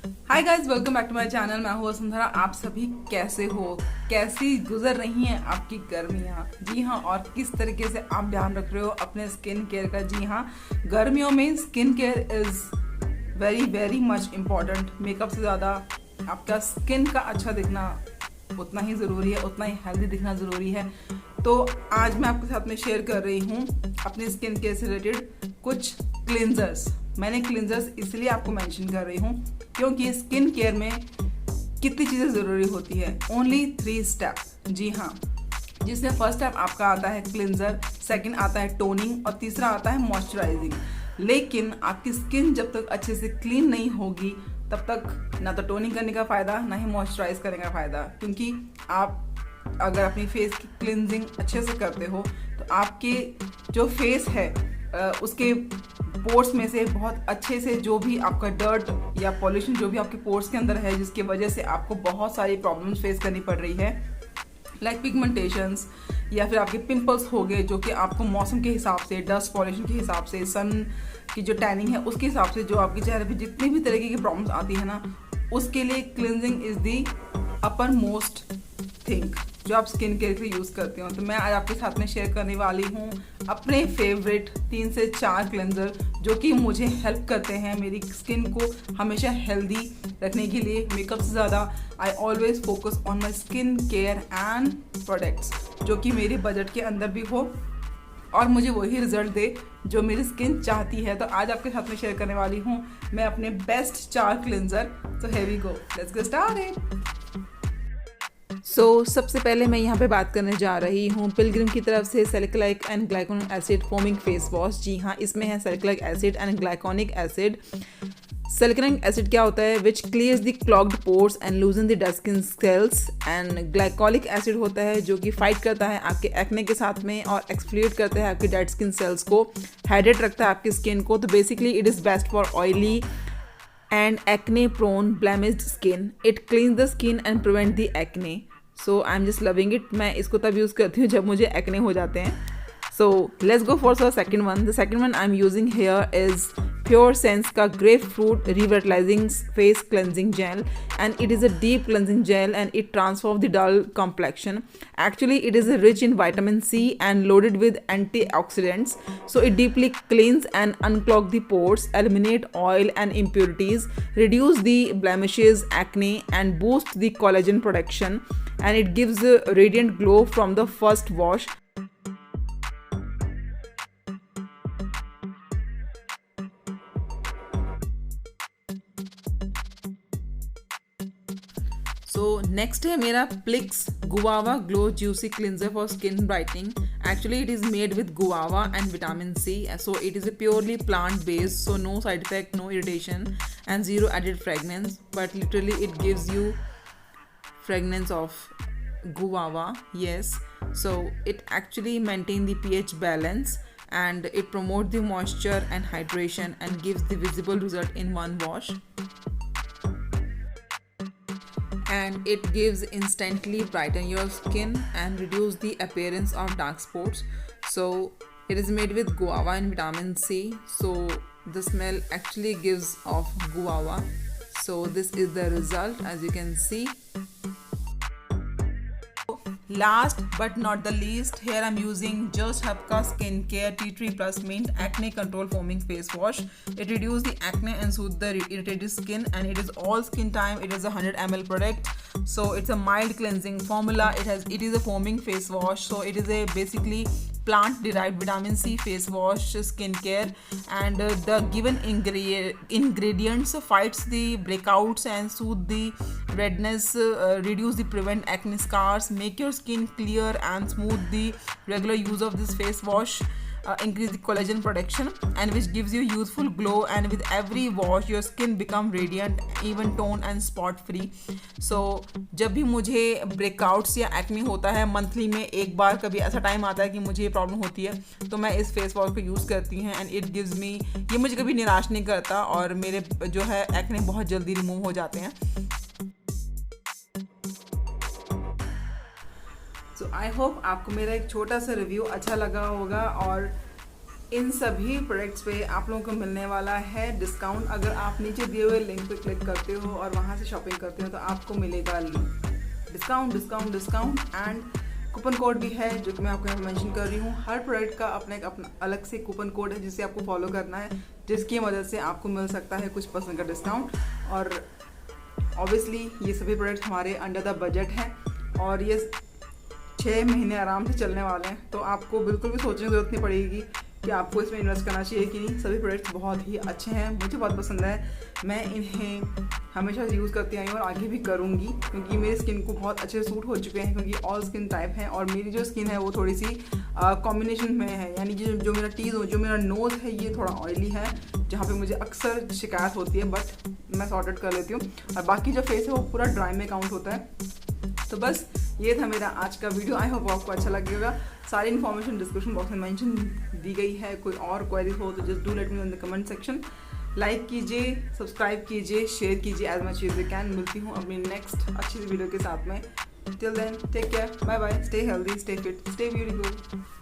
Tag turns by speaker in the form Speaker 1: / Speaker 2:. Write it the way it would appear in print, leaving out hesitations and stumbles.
Speaker 1: Hi guys, welcome back to my channel. मैं हूँ वसुंधरा। आप सभी कैसे हो? कैसी गुजर रही हैं आपकी गर्मियाँ? जी हाँ, और किस तरीके से आप ध्यान रख रहे हो अपने स्किन केयर का? जी हाँ, गर्मियों में skin care is very very much important. Makeup से ज़्यादा आपका स्किन का अच्छा दिखना उतना ही ज़रूरी है, उतना ही हेल्दी दिखना ज़रूरी है। तो आज मैं आपके साथ में शेयर कर रही हूँ अपने स्किन केयर से रिलेटेड कुछ क्लिनजर्स। मैंने क्लिनजर्स इसलिए आपको मेंशन कर रही हूँ क्योंकि स्किन केयर में कितनी चीज़ें ज़रूरी होती है। Only 3 step. जी हाँ, जिसमें फर्स्ट स्टेप आपका आता है क्लिनजर, सेकंड आता है टोनिंग और तीसरा आता है मॉइस्चराइजिंग। लेकिन आपकी स्किन जब तक अच्छे से क्लीन नहीं होगी तब तक ना तो टोनिंग करने का फ़ायदा ना ही मॉइस्चराइज करने का फ़ायदा। क्योंकि आप अगर अपनी फेस की क्लिनजिंग अच्छे से करते हो तो आपके जो फेस है उसके पोर्स में से बहुत अच्छे से जो भी आपका डर्ट या पॉल्यूशन जो भी आपके पोर्स के अंदर है, जिसकी वजह से आपको बहुत सारी प्रॉब्लम्स फेस करनी पड़ रही है, लाइक पिगमेंटेशंस या फिर आपके पिंपल्स हो गए, जो कि आपको मौसम के हिसाब से, डस्ट पॉल्यूशन के हिसाब से, सन की जो टैनिंग है उसके हिसाब से जो आपके चेहरे पे जितनी भी तरीके की प्रॉब्लम्स आती है ना, उसके लिए cleansing is the upper most thing जो आप स्किन केयर के लिए यूज़ करते हो। तो मैं आज आपके साथ में शेयर करने वाली हूँ अपने फेवरेट 3 से 4 क्लेंजर जो कि मुझे हेल्प करते हैं मेरी स्किन को हमेशा हेल्दी रखने के लिए। मेकअप से ज़्यादा I always focus on my skin care and products जो कि मेरे बजट के अंदर भी हो और मुझे वही रिजल्ट दे जो मेरी स्किन चाहती है। तो आज आपके साथ में शेयर करने वाली हूँ मैं अपने बेस्ट 4 क्लेंजर। तो here we go, let's get started. सबसे पहले मैं यहाँ पे बात करने जा रही हूँ पिलग्रिम की तरफ से salicylic and glycolic acid foaming face wash. जी हाँ, इसमें है salicylic acid and glycolic acid. Salicylic acid क्या होता है? Which clears the clogged pores and loosen the dead skin cells. And glycolic acid होता है जो कि फाइट करता है आपके एक्ने के साथ में और एक्सफोलिएट करता है आपके डेड स्किन सेल्स को, हाइड्रेट रखता है आपकी स्किन को। तो basically it is best for oily and acne prone blemished skin. It cleans the skin and prevent the acne. So I'm just loving it. मैं इसको तब यूज़ करती हूँ जब मुझे एक्ने हो जाते हैं। So let's go for the second one. The second one I'm using here is Pure Sense का grapefruit revitalizing face cleansing gel, and it is a deep cleansing gel and it transforms the dull complexion. Actually it is rich in vitamin C and loaded with antioxidants, so it deeply cleans and unclog the pores, eliminate oil and impurities, reduce the blemishes, acne, and boost the collagen production, and it gives a radiant glow from the first wash. So next है मेरा Plix guava glow juicy cleanser for skin brightening. Actually, it is made with guava and vitamin C. So it is a purely plant-based, so no side effect, no irritation, and zero added fragrance. But literally, it gives you fragrance of guava. Yes. So it actually maintains the pH balance and it promotes the moisture and hydration and gives the visible result in one wash. And it gives instantly brighten your skin and reduce the appearance of dark spots. So it is made with guava and vitamin C, so the smell actually gives off guava. So this is the result, as you can see. Last but not the least, here I'm using Just Hapka Skincare Tea Tree Plus Mint Acne Control Foaming Face Wash. It reduces the acne and soothes the irritated skin, and it is all skin time. It is a 100 ml product, so it's a mild cleansing formula. It is a foaming face wash, so it is a basically plant derived vitamin C face wash skincare, and the given ingredients fights the breakouts and soothe the redness, reduce the prevent acne scars, make your skin clear and smooth. The regular use of this face wash increase the collagen production, and which gives you youthful glow, and with every wash your skin become radiant, even tone and spot free. So जब भी मुझे breakouts या acne होता है, monthly में एक बार कभी ऐसा टाइम आता है कि मुझे ये प्रॉब्लम होती है, तो मैं इस फेस वॉश को यूज़ करती हूँ एंड इट गिव्स मी, ये मुझे कभी निराश नहीं करता और मेरे जो है एक्ने बहुत जल्दी रिमूव हो जाते हैं. सो आई होप आपको मेरा एक छोटा सा रिव्यू अच्छा लगा होगा और इन सभी प्रोडक्ट्स पे आप लोगों को मिलने वाला है डिस्काउंट। अगर आप नीचे दिए हुए लिंक पे क्लिक करते हो और वहाँ से शॉपिंग करते हो तो आपको मिलेगा discount discount discount and coupon code भी है जो कि मैं आपको यहाँ पे मेंशन कर रही हूँ। हर प्रोडक्ट का अपना एक अपना अलग से कूपन कोड है जिसे आपको फॉलो करना है, जिसकी मदद से आपको मिल सकता है कुछ % का डिस्काउंट। और ऑब्वियसली ये सभी प्रोडक्ट हमारे अंडर द बजट हैं और ये 6 महीने आराम से चलने वाले हैं, तो आपको बिल्कुल भी सोचने की जरूरत नहीं पड़ेगी कि आपको इसमें इन्वेस्ट करना चाहिए कि नहीं। सभी प्रोडक्ट्स बहुत ही अच्छे हैं, मुझे बहुत पसंद है, मैं इन्हें हमेशा यूज़ करती आई हूँ और आगे भी करूँगी क्योंकि मेरी स्किन को बहुत अच्छे से सूट हो चुके हैं, क्योंकि ऑल स्किन टाइप है और मेरी जो स्किन है वो थोड़ी सी कॉम्बिनेशन में है, यानी जो मेरा जो मेरा नोज़ है ये थोड़ा ऑयली है, जहाँ पे मुझे अक्सर शिकायत होती है, बट मैं सॉर्ट आउट कर लेती हूँ। और बाकी जो फेस है वो पूरा ड्राई में काउंट होता है। तो बस ये था मेरा आज का वीडियो, आई होप आपको अच्छा लगेगा। सारी इन्फॉर्मेशन डिस्क्रिप्शन बॉक्स में मेंशन दी गई है। कोई और क्वेरी हो तो just do let me in the comment section. Like कीजिए, सब्सक्राइब कीजिए, शेयर कीजिए as much as you can. मिलती हूँ अपनी नेक्स्ट अच्छी वीडियो के साथ में। Till then take care, bye bye, stay healthy, stay fit, stay beautiful.